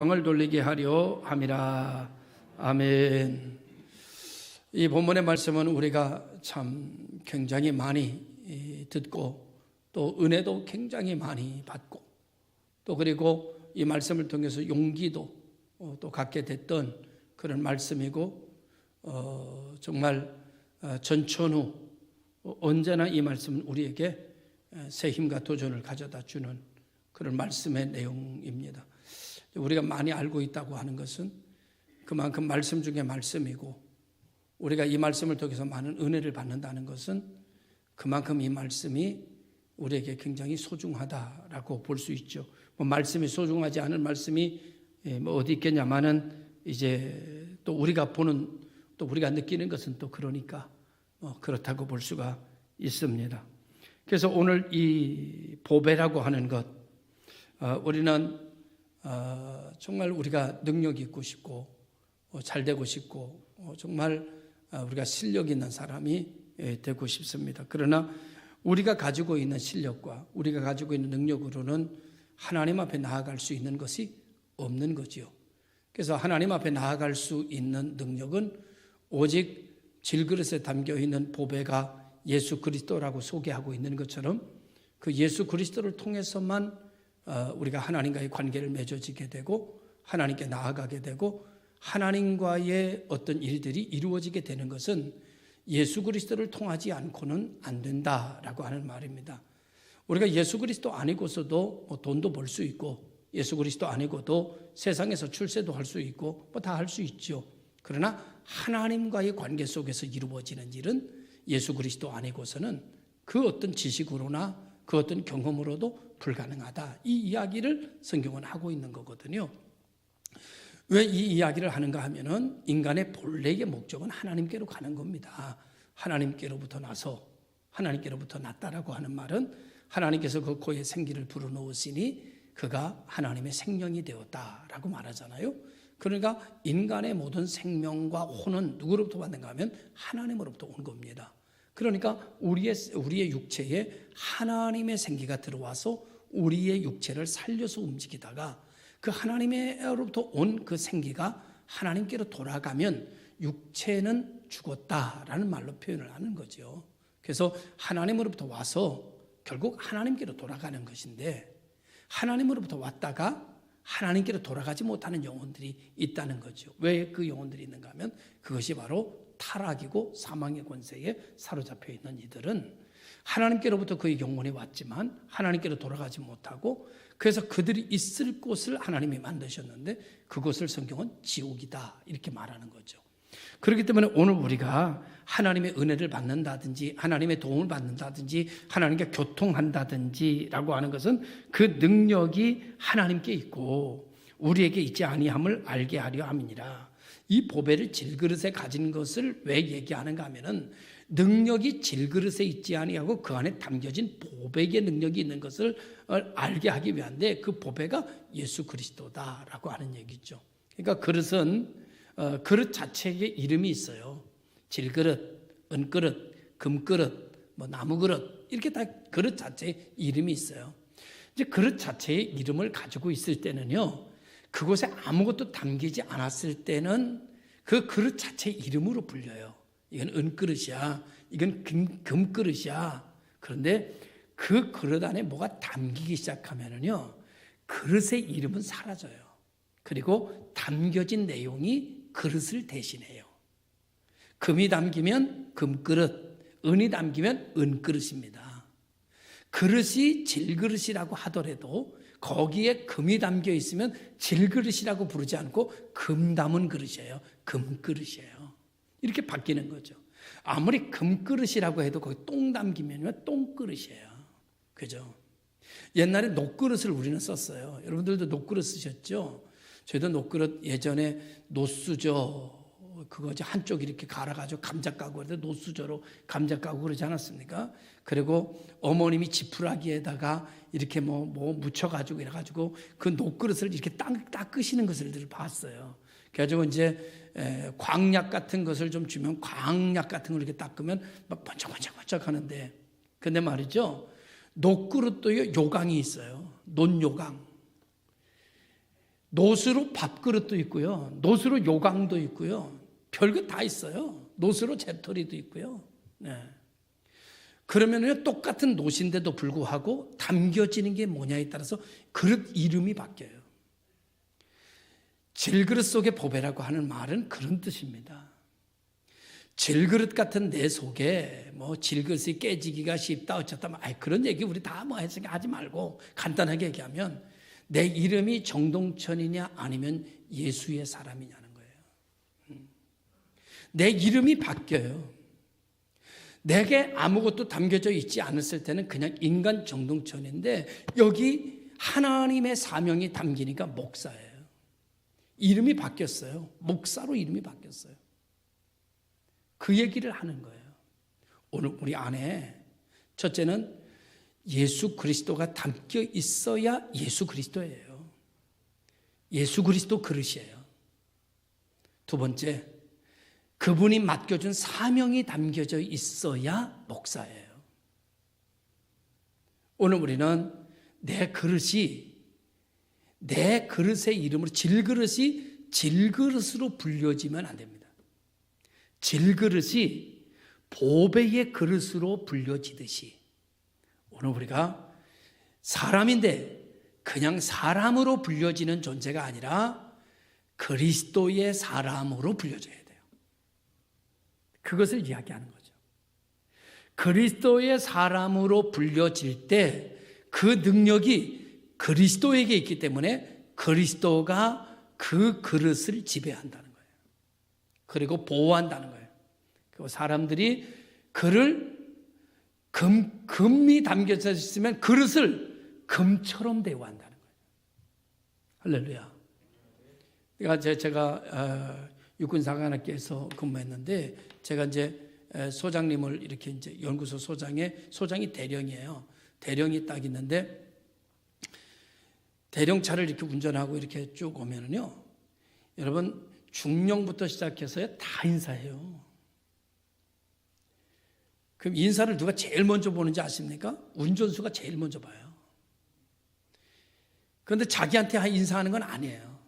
영을 돌리게 하려 함이라. 아멘. 이 본문의 말씀은 우리가 참 굉장히 많이 듣고 또 은혜도 굉장히 많이 받고 또 그리고 이 말씀을 통해서 용기도 또 갖게 됐던 그런 말씀이고 정말 전천후 언제나 이 말씀은 우리에게 새 힘과 도전을 가져다 주는 그런 말씀의 내용입니다. 우리가 많이 알고 있다고 하는 것은 그만큼 말씀 중에 말씀이고 우리가 이 말씀을 통해서 많은 은혜를 받는다는 것은 그만큼 이 말씀이 우리에게 굉장히 소중하다라고 볼 수 있죠. 말씀이 소중하지 않은 말씀이 어디 있겠냐마는 이제 또 우리가 보는 또 우리가 느끼는 것은 또 그러니까 그렇다고 볼 수가 있습니다. 그래서 오늘 이 보배라고 하는 것 우리는 정말 우리가 능력 있고 싶고 잘 되고 싶고 정말 우리가 실력 있는 사람이 되고 싶습니다. 그러나 우리가 가지고 있는 실력과 우리가 가지고 있는 능력으로는 하나님 앞에 나아갈 수 있는 것이 없는 거지요. 그래서 하나님 앞에 나아갈 수 있는 능력은 오직 질그릇에 담겨 있는 보배가 예수 그리스도라고 소개하고 있는 것처럼 그 예수 그리스도를 통해서만 우리가 하나님과의 관계를 맺어지게 되고 하나님께 나아가게 되고 하나님과의 어떤 일들이 이루어지게 되는 것은 예수 그리스도를 통하지 않고는 안 된다라고 하는 말입니다. 우리가 예수 그리스도 아니고서도 돈도 벌 수 있고 예수 그리스도 아니고도 세상에서 출세도 할 수 있고 다 할 수 있죠. 그러나 하나님과의 관계 속에서 이루어지는 일은 예수 그리스도 아니고서는 그 어떤 지식으로나 그 어떤 경험으로도 불가능하다. 이 이야기를 성경은 하고 있는 거거든요. 왜 이 이야기를 하는가 하면은 인간의 본래의 목적은 하나님께로 가는 겁니다. 하나님께로부터 나서 하나님께로부터 났다라고 하는 말은 하나님께서 그 코에 생기를 불어넣으시니 그가 하나님의 생명이 되었다라고 말하잖아요. 그러니까 인간의 모든 생명과 혼은 누구로부터 받는가 하면 하나님으로부터 온 겁니다. 그러니까 우리의 육체에 하나님의 생기가 들어와서 우리의 육체를 살려서 움직이다가 그 하나님으로부터 온 그 생기가 하나님께로 돌아가면 육체는 죽었다라는 말로 표현을 하는 거죠. 그래서 하나님으로부터 와서 결국 하나님께로 돌아가는 것인데 하나님으로부터 왔다가 하나님께로 돌아가지 못하는 영혼들이 있다는 거죠. 왜 그 영혼들이 있는가 하면 그것이 바로 타락이고 사망의 권세에 사로잡혀 있는 이들은 하나님께로부터 그의 영혼이 왔지만 하나님께로 돌아가지 못하고 그래서 그들이 있을 곳을 하나님이 만드셨는데 그곳을 성경은 지옥이다 이렇게 말하는 거죠. 그렇기 때문에 오늘 우리가 하나님의 은혜를 받는다든지 하나님의 도움을 받는다든지 하나님께 교통한다든지 라고 하는 것은 그 능력이 하나님께 있고 우리에게 있지 아니함을 알게 하려 함이니라. 이 보배를 질그릇에 가진 것을 왜 얘기하는가 하면은 능력이 질그릇에 있지 아니하고 그 안에 담겨진 보배의 능력이 있는 것을 알게 하기 위한데 그 보배가 예수 그리스도다라고 하는 얘기죠. 그러니까 그릇은 그릇 자체에 이름이 있어요. 질그릇, 은그릇, 금그릇, 나무그릇 이렇게 다 그릇 자체에 이름이 있어요. 이제 그릇 자체의 이름을 가지고 있을 때는요. 그곳에 아무것도 담기지 않았을 때는 그 그릇 자체의 이름으로 불려요. 이건 은그릇이야. 이건 금그릇이야. 그런데 그 그릇 안에 뭐가 담기기 시작하면은요. 그릇의 이름은 사라져요. 그리고 담겨진 내용이 그릇을 대신해요. 금이 담기면 금그릇, 은이 담기면 은그릇입니다. 그릇이 질그릇이라고 하더라도 거기에 금이 담겨 있으면 질그릇이라고 부르지 않고 금 담은 그릇이에요. 금그릇이에요. 이렇게 바뀌는 거죠. 아무리 금그릇이라고 해도 거기 똥 담기면 똥그릇이에요. 그죠? 옛날에 녹그릇을 우리는 썼어요. 여러분들도 녹그릇 쓰셨죠? 저희도 녹그릇 예전에 노수저 그거 한쪽 이렇게 갈아가지고 감자 까고 그래서 노수저로 감자 까고 그러지 않았습니까? 그리고 어머님이 지푸라기에다가 이렇게 뭐 묻혀가지고 이래가지고 그 녹그릇을 이렇게 닦으시는 것을 봤어요. 그래가지고 이제 광약 같은 것을 좀 주면 광약 같은 걸 이렇게 닦으면 막 번쩍번쩍 하는데 근데 말이죠. 녹그릇도 요강이 있어요. 논요강. 노수로 밥그릇도 있고요. 노수로 요강도 있고요. 별것 다 있어요. 노수로 재떨이도 있고요. 네. 그러면요, 똑같은 노신데도 불구하고 담겨지는 게 뭐냐에 따라서 그릇 이름이 바뀌어요. 질그릇 속의 보배라고 하는 말은 그런 뜻입니다. 질그릇 같은 내 속에 뭐 질그릇이 깨지기가 쉽다 어쩌다 그런 얘기 우리 다 뭐 하지 말고 간단하게 얘기하면 내 이름이 정동천이냐 아니면 예수의 사람이냐는 거예요. 내 이름이 바뀌어요. 내게 아무것도 담겨져 있지 않았을 때는 그냥 인간 정동천인데 여기 하나님의 사명이 담기니까 목사예요. 이름이 바뀌었어요. 목사로 이름이 바뀌었어요. 그 얘기를 하는 거예요. 오늘 우리 안에 첫째는 예수 그리스도가 담겨 있어야 예수 그리스도예요. 예수 그리스도 그릇이에요. 두 번째, 그분이 맡겨준 사명이 담겨져 있어야 목사예요. 오늘 우리는 내 그릇이 내 그릇의 이름으로 질그릇이 질그릇으로 불려지면 안 됩니다. 질그릇이 보배의 그릇으로 불려지듯이 오늘 우리가 사람인데 그냥 사람으로 불려지는 존재가 아니라 그리스도의 사람으로 불려져야 돼요. 그것을 이야기하는 거죠. 그리스도의 사람으로 불려질 때 그 능력이 그리스도에게 있기 때문에 그리스도가 그 그릇을 지배한다는 거예요. 그리고 보호한다는 거예요. 그리고 사람들이 그를 금이 담겨져 있으면 그릇을 금처럼 대우한다는 거예요. 할렐루야. 그러니까 제가 육군사관학교에서 근무했는데 제가 이제 소장님을 이렇게 이제 연구소 소장이 대령이에요. 대령이 딱 있는데 대령차를 이렇게 운전하고 이렇게 쭉 오면은요, 여러분 중령부터 시작해서 다 인사해요. 그럼 인사를 누가 제일 먼저 보는지 아십니까? 운전수가 제일 먼저 봐요. 그런데 자기한테 인사하는 건 아니에요.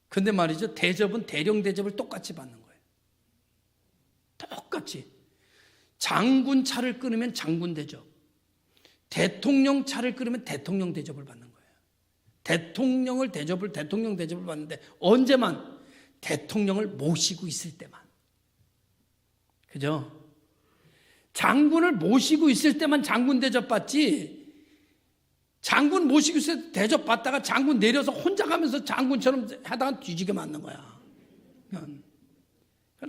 근데 말이죠, 대접은 대령 대접을 똑같이 받는 거예요. 똑같이. 장군 차를 끊으면 장군 대접, 대통령 차를 끊으면 대통령 대접을 받는 거예요. 대통령 대접을 받는데 언제만? 대통령을 모시고 있을 때만. 그죠? 장군을 모시고 있을 때만 장군 대접 받지, 장군 모시고 있을 때 대접 받다가 장군 내려서 혼자 가면서 장군처럼 하다가 뒤지게 맞는 거야. 그건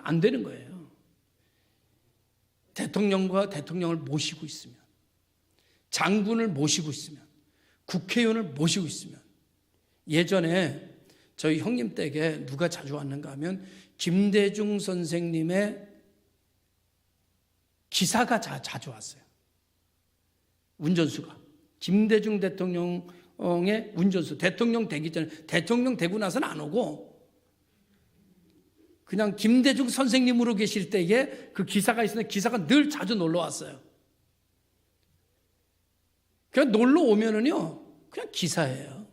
안 되는 거예요. 대통령과 대통령을 모시고 있으면, 장군을 모시고 있으면, 국회의원을 모시고 있으면. 예전에 저희 형님 댁에 누가 자주 왔는가 하면 김대중 선생님의 기사가 자주 왔어요. 운전수가. 김대중 대통령의 운전수. 대통령 되기 전에, 대통령 되고 나서는 안 오고 그냥 김대중 선생님으로 계실 때에 그 기사가 있었는데 기사가 늘 자주 놀러 왔어요. 그냥 놀러 오면은요, 그냥 기사예요.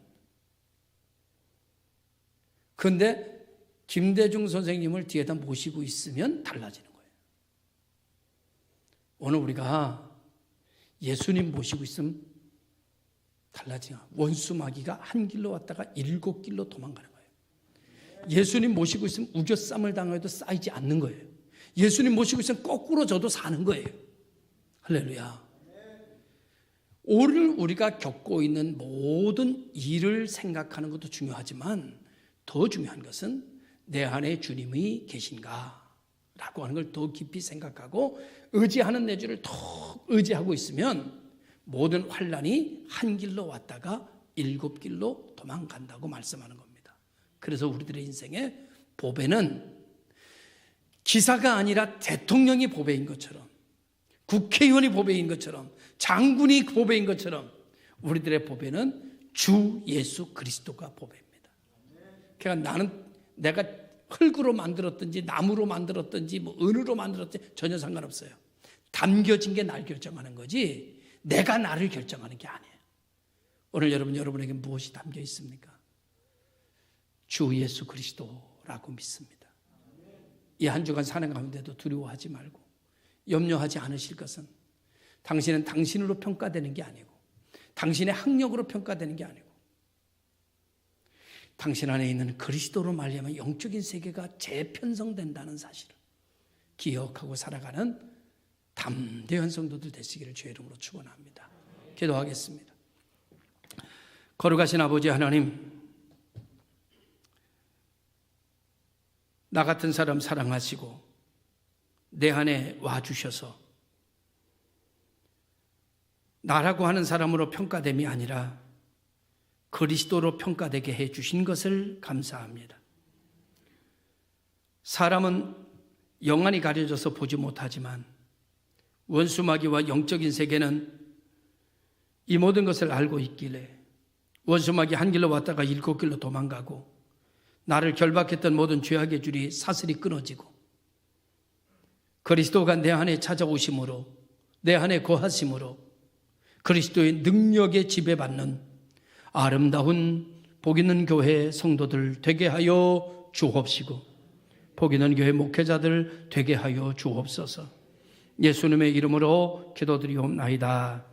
그런데 김대중 선생님을 뒤에다 모시고 있으면 달라지는 거예요. 오늘 우리가 예수님 모시고 있으면 달라지는 거예요. 원수 마귀가 한 길로 왔다가 7길로 도망가는 거예요. 예수님 모시고 있으면 우겨쌈을 당해도 쌓이지 않는 거예요. 예수님 모시고 있으면 거꾸로 져도 사는 거예요. 할렐루야. 오늘 우리가 겪고 있는 모든 일을 생각하는 것도 중요하지만 더 중요한 것은 내 안에 주님이 계신가 라고 하는 걸 더 깊이 생각하고 의지하는 내 주를 더 의지하고 있으면 모든 환난이 한 길로 왔다가 7길로 도망간다고 말씀하는 겁니다. 그래서 우리들의 인생에 보배는 기사가 아니라 대통령이 보배인 것처럼, 국회의원이 보배인 것처럼, 장군이 보배인 것처럼 우리들의 보배는 주 예수 그리스도가 보배입니다. 그러니까 나는 내가 흙으로 만들었든지 나무로 만들었든지 뭐 은으로 만들었든지 전혀 상관없어요. 담겨진 게 날 결정하는 거지 내가 나를 결정하는 게 아니에요. 오늘 여러분에게 무엇이 담겨 있습니까? 주 예수 그리스도라고 믿습니다. 이 한 주간 사는 가운데도 두려워하지 말고 염려하지 않으실 것은 당신은 당신으로 평가되는 게 아니고 당신의 학력으로 평가되는 게 아니고 당신 안에 있는 그리스도로 말미암아 영적인 세계가 재편성된다는 사실을 기억하고 살아가는 담대한 성도들 되시기를 주의 이름으로 축원합니다. 기도하겠습니다. 거룩하신 아버지 하나님, 나 같은 사람 사랑하시고 내 안에 와주셔서 나라고 하는 사람으로 평가됨이 아니라 그리스도로 평가되게 해주신 것을 감사합니다. 사람은 영안이 가려져서 보지 못하지만 원수마귀와 영적인 세계는 이 모든 것을 알고 있길래 원수마귀 한 길로 왔다가 일곱 길로 도망가고 나를 결박했던 모든 죄악의 줄이 사슬이 끊어지고 그리스도가 내 안에 찾아오심으로 내 안에 거하심으로 그리스도의 능력에 지배받는 아름다운 복 있는 교회 성도들 되게 하여 주옵시고 복 있는 교회 목회자들 되게 하여 주옵소서. 예수님의 이름으로 기도드리옵나이다.